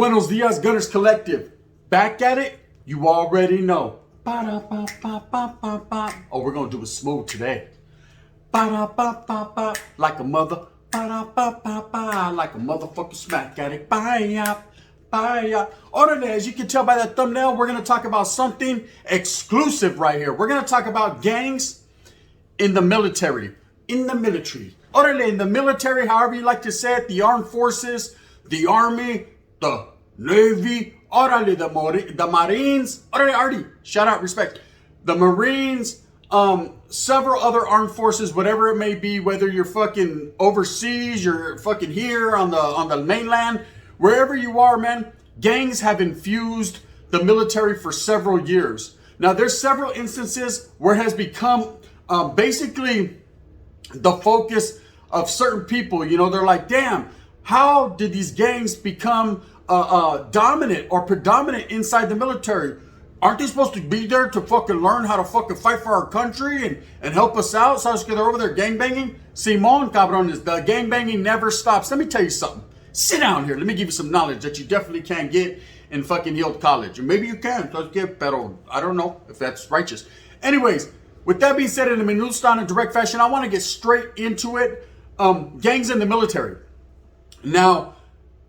Buenos dias, Gunners Collective. Back at it, you already know. Ba-da-ba-ba-ba-ba-ba. Oh, we're going to do it smooth today. Ba-da-ba-ba-ba. Like a mother. Ba-da-ba-ba-ba. Like a motherfucking smack addict. Bye-ya. Bye-ya. Orale, as you can tell by that thumbnail, we're going to talk about something exclusive right here. We're going to talk about gangs in the military. In the military. Orale, in the military, however you like to say it, the armed forces, the army, the Navy, orale, the Marines, orale, Artie, shout out, respect. The Marines, several other armed forces, whatever it may be, whether you're fucking overseas, you're fucking here on the mainland, wherever you are, man, gangs have infused the military for several years. Now, there's several instances where it has become basically the focus of certain people. You know, they're like, damn, how did these gangs become dominant or predominant inside the military? Aren't they supposed to be there to fucking learn how to fucking fight for our country and help us out? So they're over there gangbanging? Simon, cabrones, the gangbanging never stops. Let me tell you something. Sit down here. Let me give you some knowledge that you definitely can't get in fucking Yield College. And maybe you can, pero I don't know if that's righteous. Anyways, with that being said, in a minusta and direct fashion, I want to get straight into it. Gangs in the military. Now,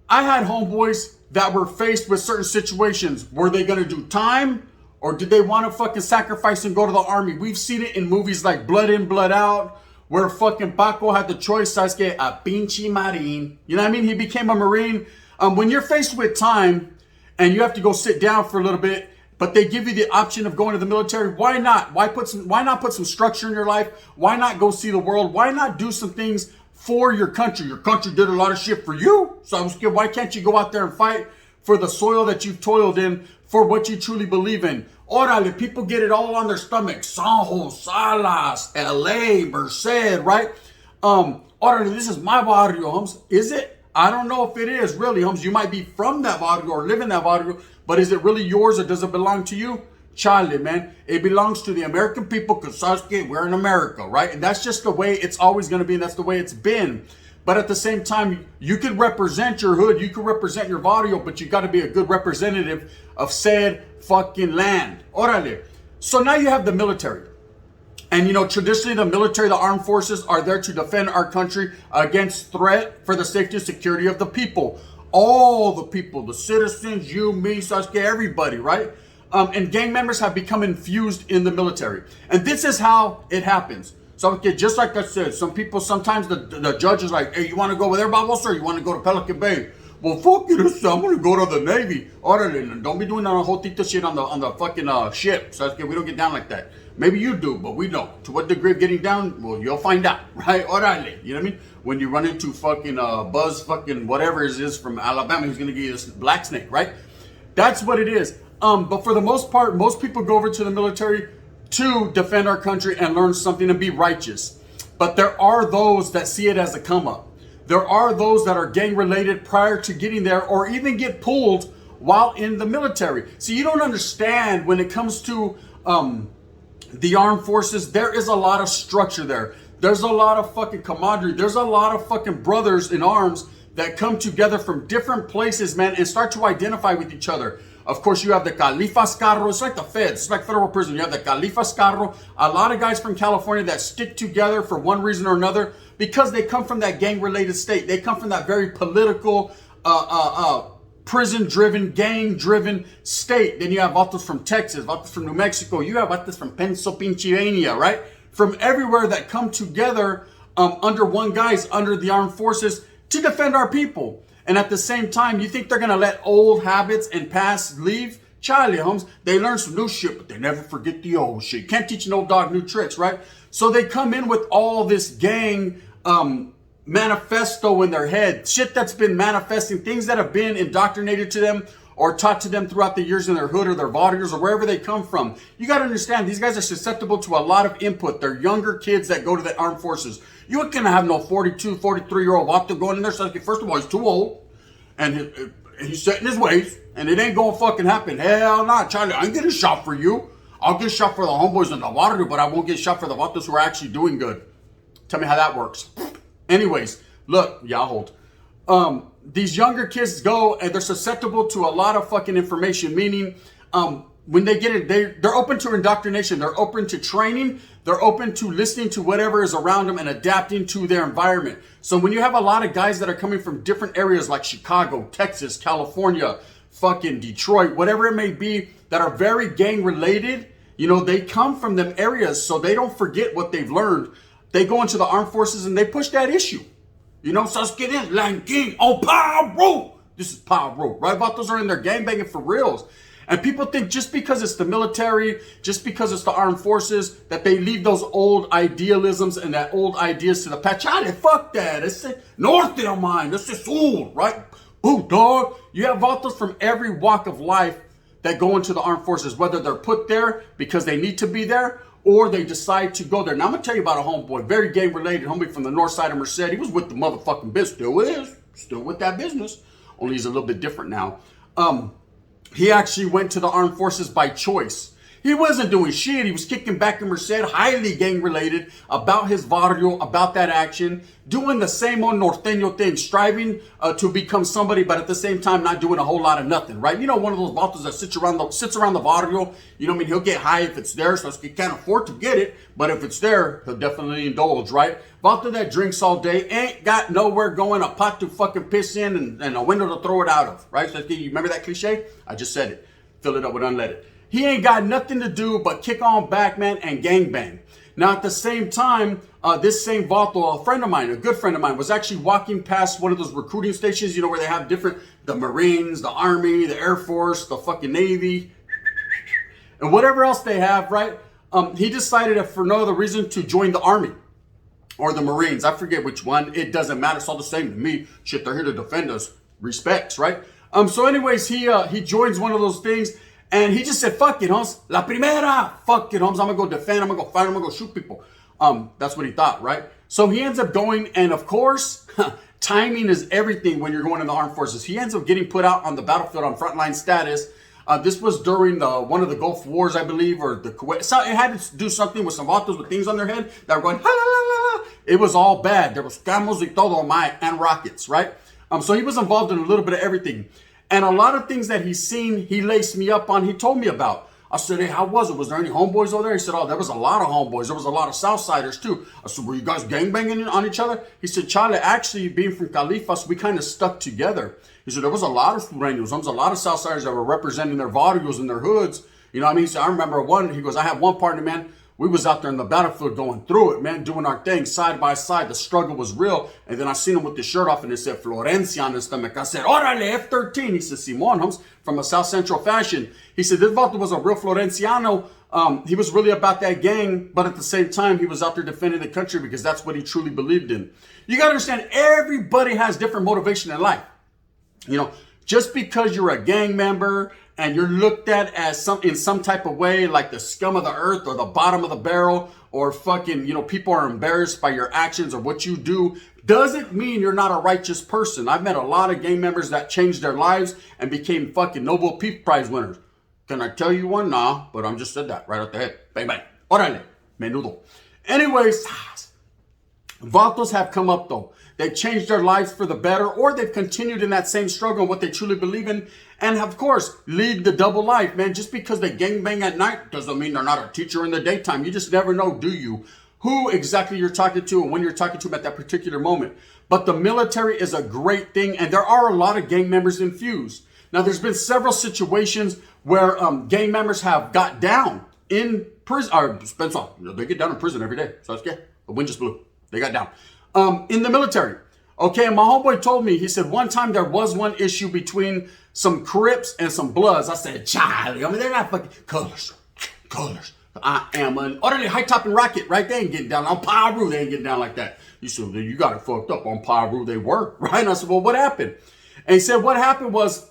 I had homeboys that were faced with certain situations. Were they going to do time? Or did they want to fucking sacrifice and go to the army? We've seen it in movies like Blood In, Blood Out, where fucking Paco had the choice, sabes que, a pinche marine. You know what I mean? He became a Marine. When you're faced with time and you have to go sit down for a little bit, but they give you the option of going to the military, why not? Why not put some structure in your life? Why not go see the world? Why not do some things for your country? Your country did a lot of shit for you. So I was scared, why can't you go out there and fight for the soil that you've toiled in, for what you truly believe in? Orale, people get it all on their stomach. San Jose, Salas, LA, Merced, right? Orale, this is my barrio, homes. Is it? I don't know if it is really, homes. You might be from that barrio or live in that barrio, but is it really yours or does it belong to you? Charlie, man, it belongs to the American people because we're in America, right? And that's just the way it's always going to be, and that's the way it's been. But at the same time, you could represent your hood, you could represent your barrio, but you got to be a good representative of said fucking land. Orale. So now you have the military. And you know, traditionally the military, the armed forces are there to defend our country against threat for the safety and security of the people. All the people, the citizens, you, me, Sasuke, everybody, right? And gang members have become infused in the military. And this is how it happens. So, okay, just like I said, some people, sometimes the judge is like, hey, you want to go with there, Babos, or you want to go to Pelican Bay? Well, fuck you, I'm going to go to the Navy. Orale, don't be doing that whole tita shit on the fucking ship. So, okay, we don't get down like that. Maybe you do, but we don't. To what degree of getting down? Well, you'll find out, right? Orale, you know what I mean? When you run into fucking Buzz fucking whatever it is from Alabama, he's going to give you this black snake, right? That's what it is. But for the most part, most people go over to the military to defend our country and learn something and be righteous. But there are those that see it as a come up. There are those that are gang related prior to getting there or even get pulled while in the military. So you don't understand when it comes to the armed forces, there is a lot of structure there. There's a lot of fucking camaraderie. There's a lot of fucking brothers in arms that come together from different places, man, and start to identify with each other. Of course, you have the Califas Carro. It's like the feds. It's like federal prison. You have the Califas Carro. A lot of guys from California that stick together for one reason or another because they come from that gang-related state. They come from that very political, prison-driven, gang-driven state. Then you have vatos from Texas, vatos from New Mexico. You have vatos from Pennsylvania, right? From everywhere that come together under one guise, under the armed forces to defend our people. And at the same time, you think they're going to let old habits and past leave? Charlie, Holmes, they learn some new shit, but they never forget the old shit. You can't teach an old dog new tricks, right? So they come in with all this gang manifesto in their head. Shit that's been manifesting, things that have been indoctrinated to them or taught to them throughout the years in their hood or their barrios or wherever they come from. You got to understand, these guys are susceptible to a lot of input. They're younger kids that go to the armed forces. You ain't gonna have no 42, 43-year-old vato going in there. So first of all, he's too old, and he's set in his ways, and it ain't gonna fucking happen. Hell nah, Charlie, I ain't getting shot for you. I'll get shot for the homeboys in the water, but I won't get shot for the vatos who are actually doing good. Tell me how that works. Anyways, look, y'all hold. these younger kids go and they're susceptible to a lot of fucking information, meaning when they get it, they're open to indoctrination, they're open to training, they're open to listening to whatever is around them and adapting to their environment. So when you have a lot of guys that are coming from different areas like Chicago, Texas, California, fucking Detroit, whatever it may be, that are very gang related, you know, they come from them areas, so they don't forget what they've learned. They go into the armed forces and they push that issue. You know, Sasuke in Lion King on Pyro. This is Pyro, right? Vatos are in there gangbanging for reals. And people think just because it's the military, just because it's the armed forces, that they leave those old idealisms and that old ideas to the past. Chale, fuck that. It's north of mine. This is old, right? Ooh, dog. You have vatos from every walk of life that go into the armed forces, whether they're put there because they need to be there or they decide to go there. Now, I'm going to tell you about a homeboy, very gang-related homie from the north side of Merced. He was with the motherfucking business. Still is. Still with that business. Only he's a little bit different now. He actually went to the armed forces by choice. He wasn't doing shit. He was kicking back in Merced, highly gang-related, about his barrio, about that action, doing the same old norteño thing, striving to become somebody, but at the same time not doing a whole lot of nothing, right? You know, one of those vatos that sits around the barrio, you know what I mean? He'll get high if it's there, so he can't afford to get it, but if it's there, he'll definitely indulge, right? Vato that drinks all day, ain't got nowhere going, a pot to fucking piss in and a window to throw it out of, right? So you remember that cliche? I just said it. Fill it up with unleaded. He ain't got nothing to do but kick on back, man, and gangbang. Now, at the same time, this same vato, a friend of mine, a good friend of mine, was actually walking past one of those recruiting stations, you know, where they have the Marines, the Army, the Air Force, the fucking Navy, and whatever else they have, right? He decided, for no other reason, to join the Army or the Marines. I forget which one. It doesn't matter. It's all the same to me. Shit, they're here to defend us. Respects, right? So anyways, he joins one of those things. And he just said, fuck it, Holmes. La primera. Fuck it, Holmes. I'm going to go defend. I'm going to go fight. I'm going to go shoot people. That's what he thought, right? So he ends up going. And of course, timing is everything when you're going in the armed forces. He ends up getting put out on the battlefield on frontline status. This was during one of the Gulf Wars, I believe, or the Kuwait. So it had to do something with some vatos with things on their head that were going, ha, la, la, la. It was all bad. There was camos y todo, and rockets, right? So he was involved in a little bit of everything. And a lot of things that he's seen, he laced me up on, he told me about. I said, hey, how was it? Was there any homeboys over there? He said, oh, there was a lot of homeboys. There was a lot of Southsiders too. I said, were you guys gangbanging on each other? He said, Chale, actually, being from Califas, we kind of stuck together. He said, there was a lot of Sureños. There was a lot of Southsiders that were representing their barrios and their hoods. You know what I mean? So I remember one, he goes, I have one partner, man. We was out there in the battlefield going through it, man, doing our thing side by side. The struggle was real. And then I seen him with the shirt off and it said Florencia on his stomach. I said, Orale, F-13. He said, Simon, Holmes, from a South Central fashion. He said, this vato was a real Florenciano. He was really about that gang, but at the same time, he was out there defending the country because that's what he truly believed in. You got to understand, everybody has different motivation in life. You know, just because you're a gang member and you're looked at as in some type of way, like the scum of the earth or the bottom of the barrel, or fucking, you know, people are embarrassed by your actions or what you do, doesn't mean you're not a righteous person. I've met a lot of gang members that changed their lives and became fucking Nobel Peace Prize winners. Can I tell you one? Nah, but I'm just said that right off the head. Bang, bang. Orale, menudo. Anyways, vatos have come up though. They've changed their lives for the better, or they've continued in that same struggle and what they truly believe in, and of course, lead the double life, man. Just because they gangbang at night doesn't mean they're not a teacher in the daytime. You just never know, do you? Who exactly you're talking to and when you're talking to them at that particular moment. But the military is a great thing, and there are a lot of gang members infused. Now, there's been several situations where gang members have got down in prison, or they get down in prison every day. So it's okay. The wind just blew. They got down. In the military. Okay, and my homeboy told me, he said one time there was one issue between some Crips and some Bloods. I said, Charlie, I mean, they're not fucking colors. I am an orderly high-topping rocket, right? They ain't getting down. On Pyro, they ain't getting down like that. He said, you got it fucked up. On Pyro, they were, right? And I said, well, what happened? And he said, what happened was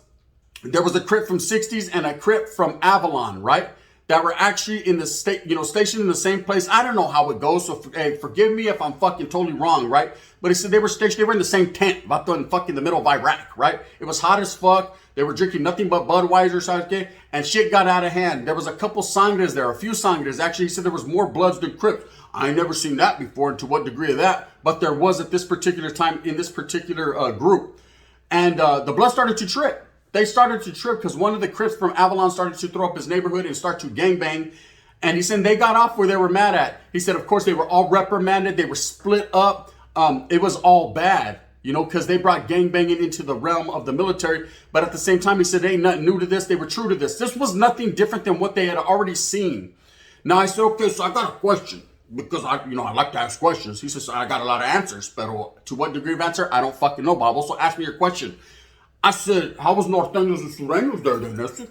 there was a Crip from 60s and a Crip from Avalon, right? That were actually in the state, you know, stationed in the same place. I don't know how it goes, so forgive me if I'm fucking totally wrong, right? But he said they were stationed, they were in the same tent, about in fucking the middle of Iraq, right? It was hot as fuck. They were drinking nothing but Budweiser, okay? And shit got out of hand. There was a couple sangres there, a few sangres. Actually, he said there was more Bloods than Crips. I ain't never seen that before, and to what degree of that. But there was at this particular time in this particular group. And the blood started to trip. They started to trip because one of the Crips from Avalon started to throw up his neighborhood and start to gangbang. And he said they got off where they were mad at. He said, of course, they were all reprimanded. They were split up. It was all bad, you know, because they brought gangbanging into the realm of the military. But at the same time, he said, ain't nothing new to this. They were true to this. This was nothing different than what they had already seen. Now, I said, okay, so I got a question. Because I like to ask questions. He says, I got a lot of answers. But to what degree of answer, I don't fucking know, Bob. So ask me your question. I said, how was Norteños and Sureños there then, Nestor?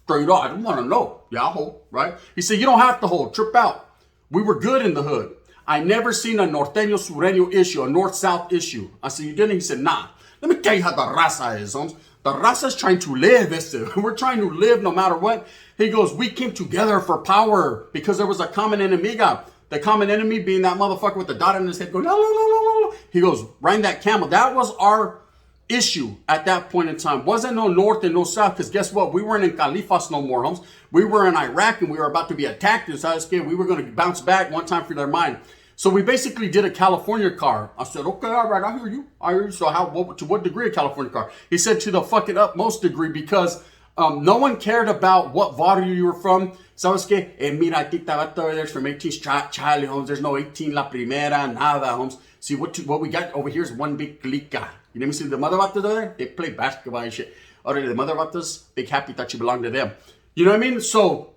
Straight up, I didn't want to know. Yeah, I'll hold, right? He said, you don't have to hold. Trip out. We were good in the hood. I never seen a Norteño Sureño issue, a North-South issue. I said, you didn't? He said, nah. Let me tell you how the raza is, homes. The raza is trying to live. We're trying to live no matter what. He goes, we came together for power because there was a common enemiga. The common enemy being that motherfucker with the dot on his head going, no, no, no, no, no. He goes, riding that camel. That was our issue at that point in time. Wasn't no north and no south, because guess what? We weren't in Califas no more, homes. We were in Iraq and we were about to be attacked. And so I was scared we were going to bounce back one time for their mind. So we basically did a California car. I said, okay, all right, I hear you. I hear you. So to what degree a California car? He said to the fucking utmost degree, because no one cared about what barrio you were from. ¿Sabes qué? Mira, tita, vato over there's from 18 Charlie, homes. There's no 18 La Primera, nada, homes. See, what we got over here is one big clica. You know what I mean? The mother vatos over there, they play basketball and shit. Already, the mother vatos, big happy that you belong to them. You know what I mean? So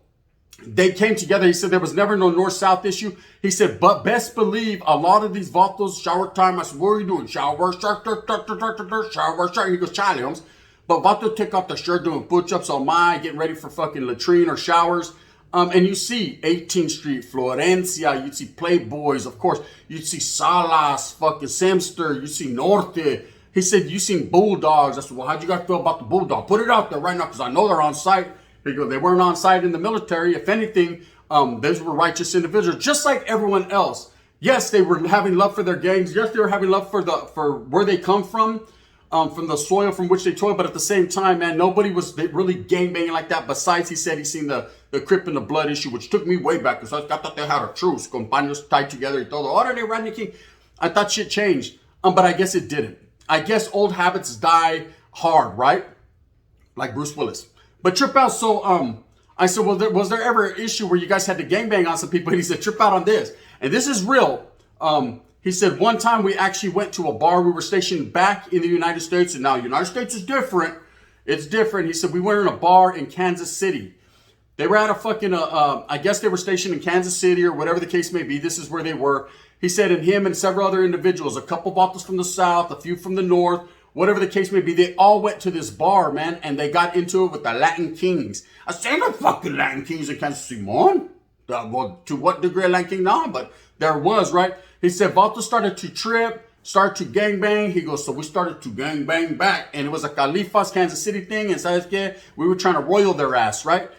they came together. He said there was never no north-south issue. He said, but best believe a lot of these vatos, shower time. I said, what are you doing? Shower, shower. He goes, Charlie, homes. But vato take off the shirt doing push-ups on my, getting ready for fucking latrine or showers. And you see 18th Street, Florencia, you see Playboys, of course. You see Salas, fucking Semster, you see Norte. He said, you seen Bulldogs. I said, well, how'd you guys feel about the Bulldog? Put it out there right now, because I know they're on site. He goes, they weren't on site in the military. If anything, those were righteous individuals, just like everyone else. Yes, they were having love for their gangs. Yes, they were having love for where they come from the soil from which they toil. But at the same time, man, nobody was really gangbanging like that. Besides, he said he's seen the Crip and the blood issue, which took me way back, because I thought they had a truce, compañeros tied together. Y todo. Órale, Rodney King. I thought shit changed, but I guess it didn't. I guess old habits die hard, right? Like Bruce Willis. But trip out. So I said, well, was there ever an issue where you guys had to gangbang on some people? And he said, trip out on this. And this is real. He said, one time we actually went to a bar. We were stationed back in the United States. And now the United States is different. It's different. He said, we went in a bar in Kansas City. They were at a fucking, I guess they were stationed in Kansas City or whatever the case may be. This is where they were. He said, and him and several other individuals, a couple vatos from the south, a few from the north, whatever the case may be, they all went to this bar, man, and they got into it with the Latin Kings. I said, no fucking Latin Kings in Kansas City, man. Well, to what degree of Latin King? No, but there was, right? He said, vatos started to trip, start to gangbang. He goes, so we started to gangbang back. And it was a Califas, Kansas City thing. And sabes que? We were trying to royal their ass, right?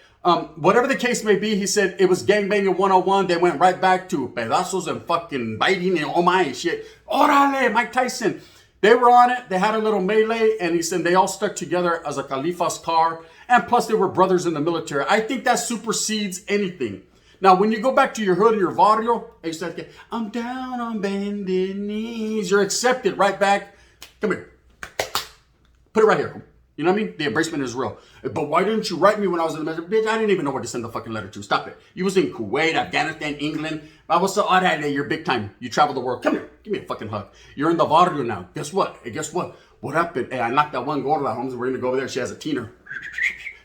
Whatever the case may be, he said it was gangbanging 101. They went right back to pedazos and fucking biting and oh my shit. Orale, Mike Tyson. They were on it. They had a little melee, and he said they all stuck together as a Califas car. And plus, they were brothers in the military. I think that supersedes anything. Now, when you go back to your hood and your barrio, and you start, I'm down on bended knees. You're accepted right back. Come here. Put it right here. You know what I mean? The embracement is real. But why didn't you write me when I was in the military? Bitch, I didn't even know where to send the fucking letter to. Stop it. You was in Kuwait, Afghanistan, England. I was so alright, you're big time. You travel the world. Come here. Give me a fucking hug. You're in the barrio now. Guess what? Hey, guess what? What happened? Hey, I knocked that one gorda, homes. We're gonna go over there. She has a teener.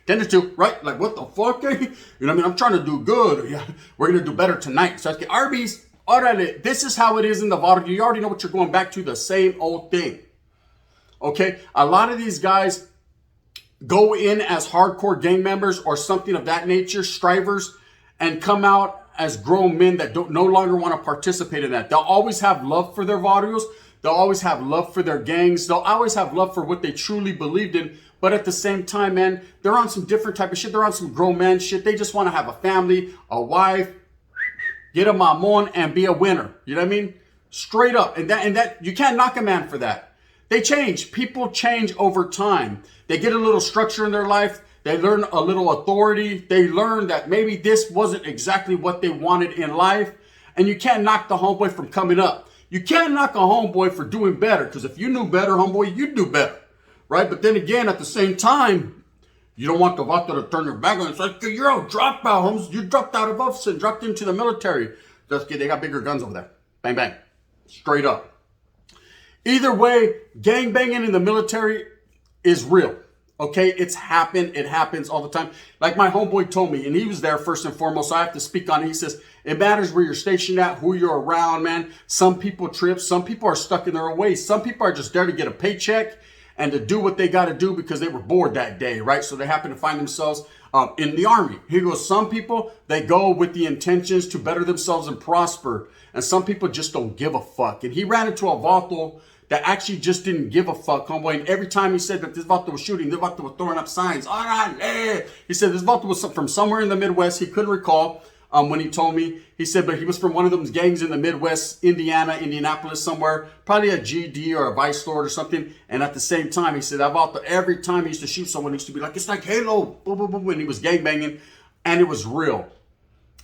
10 to 2, right? Like, what the fuck? You know what I mean? I'm trying to do good. Yeah, we're gonna do better tonight. So I get Arby's. Orale. This is how it is in the barrio. You already know what you're going back to. The same old thing. Okay? A lot of these guys go in as hardcore gang members or something of that nature, strivers, and come out as grown men that don't no longer want to participate in that. They'll always have love for their barrios. They'll always have love for their gangs. They'll always have love for what they truly believed in. But at the same time, man, they're on some different type of shit. They're on some grown man shit. They just want to have a family, a wife, get a mamon, and be a winner. You know what I mean? Straight up. And that you can't knock a man for that. They change. People change over time. They get a little structure in their life. They learn a little authority. They learn that maybe this wasn't exactly what they wanted in life. And you can't knock the homeboy from coming up. You can't knock a homeboy for doing better. Because if you knew better, homeboy, you'd do better. right? But then again, at the same time, you don't want the vato to turn your back on. It's like, you're a dropout, Holmes. You dropped out of office and dropped into the military. Just kidding. They got bigger guns over there. Bang, bang. Straight up. Either way, gang banging in the military is real. Okay, it's happened. It happens all the time. Like my homeboy told me, and he was there first and foremost, so I have to speak on it. He says, it matters where you're stationed at, who you're around, man. Some people trip. Some people are stuck in their ways. Some people are just there to get a paycheck and to do what they got to do because they were bored that day, right? So they happen to find themselves in the army. He goes, some people, they go with the intentions to better themselves and prosper. And some people just don't give a fuck. And he ran into a vato that actually just didn't give a fuck, homeboy. And every time he said that this vato was shooting, this vato was throwing up signs. He said this vato was from somewhere in the Midwest. He couldn't recall when he told me. He said, but he was from one of those gangs in the Midwest, Indiana, Indianapolis, somewhere. Probably a GD or a Vice Lord or something. And at the same time, he said that vato, every time he used to shoot someone, he used to be like, it's like Halo. Boom, boom, boom. And he was gangbanging. And it was real.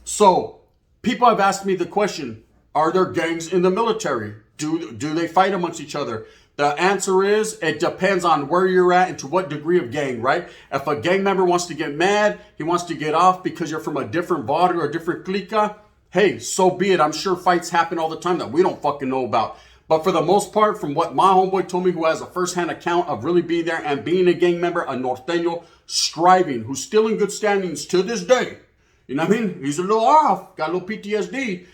So people have asked me the question, are there gangs in the military? Do they fight amongst each other? The answer is, it depends on where you're at and to what degree of gang, right? If a gang member wants to get mad, he wants to get off because you're from a different body or a different clica, hey, so be it. I'm sure fights happen all the time that we don't fucking know about. But for the most part, from what my homeboy told me, who has a first-hand account of really being there and being a gang member, a norteño, striving, who's still in good standings to this day. You know what I mean? He's a little off, got a little PTSD,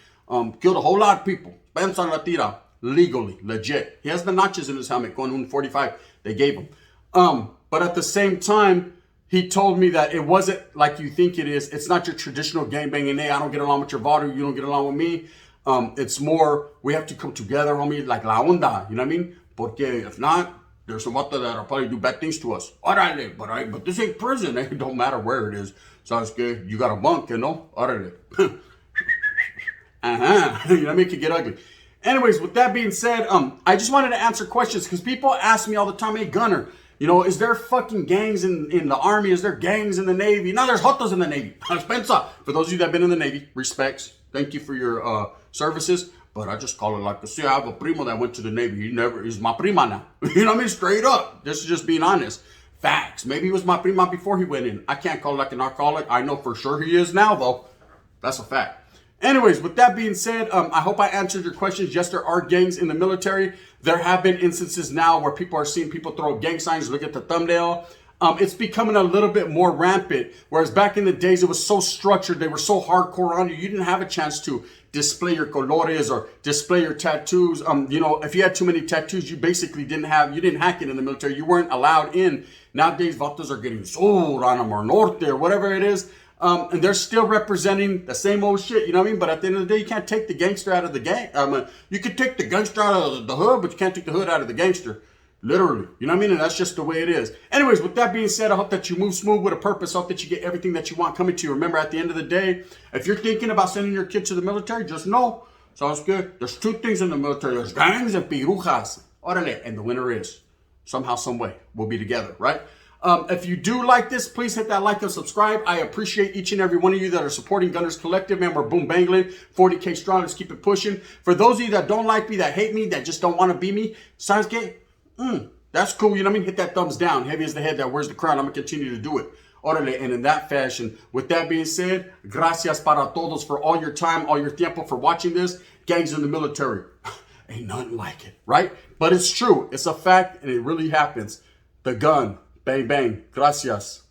killed a whole lot of people. Pensa la tira. Legally, legit. He has the notches in his helmet, going 145. They gave him. But at the same time, he told me that it wasn't like you think it is. It's not your traditional gangbanging. Hey, I don't get along with your vato. You don't get along with me. It's more, we have to come together, homie, like la onda. You know what I mean? Porque if not, there's some vato that'll probably do bad things to us. Orale, but this ain't prison. It don't matter where it is. So it's good. You got a bunk, you know? Orale. You know what I mean? It can get ugly. Anyways, with that being said, I just wanted to answer questions because people ask me all the time, hey, Gunner, you know, is there fucking gangs in the Army? Is there gangs in the Navy? No, there's jotos in the Navy. For those of you that have been in the Navy, respects. Thank you for your services. But I just call it like this. See, I have a primo that went to the Navy. He's my prima now. You know what I mean? Straight up. This is just being honest. Facts. Maybe he was my prima before he went in. I can't call it like an alcoholic. I know for sure he is now, though. That's a fact. Anyways, with that being said, I hope I answered your questions. Yes, there are gangs in the military. There have been instances now where people are seeing people throw gang signs. Look at the thumbnail. It's becoming a little bit more rampant. Whereas back in the days, it was so structured. They were so hardcore on you. You didn't have a chance to display your colores or display your tattoos. You know, if you had too many tattoos, you basically you didn't hack it in the military. You weren't allowed in. Nowadays, vatos are getting sold on them or norte or whatever it is. And they're still representing the same old shit, you know what I mean? But at the end of the day, you can't take the gangster out of the gang. You can take the gangster out of the hood, but you can't take the hood out of the gangster. Literally. You know what I mean? And that's just the way it is. Anyways, with that being said, I hope that you move smooth with a purpose. I hope that you get everything that you want coming to you. Remember, at the end of the day, if you're thinking about sending your kid to the military, just know, sounds good. There's two things in the military. There's gangs and pirujas. Orale. And the winner is, somehow, some way, we'll be together, right? If you do like this, please hit that like and subscribe. I appreciate each and every one of you that are supporting Gunners Collective, man. We're boom bangling, 40K strong. Let's keep it pushing. For those of you that don't like me, that hate me, that just don't want to be me, sounds good. That's cool. You know what I mean? Hit that thumbs down. Heavy as the head that wears the crown. I'm going to continue to do it. Orale. And in that fashion, with that being said, gracias para todos for all your time, all your tiempo for watching this. Gangs in the military. Ain't nothing like it, right? But it's true. It's a fact, and it really happens. The gun. Bang, bang. Gracias.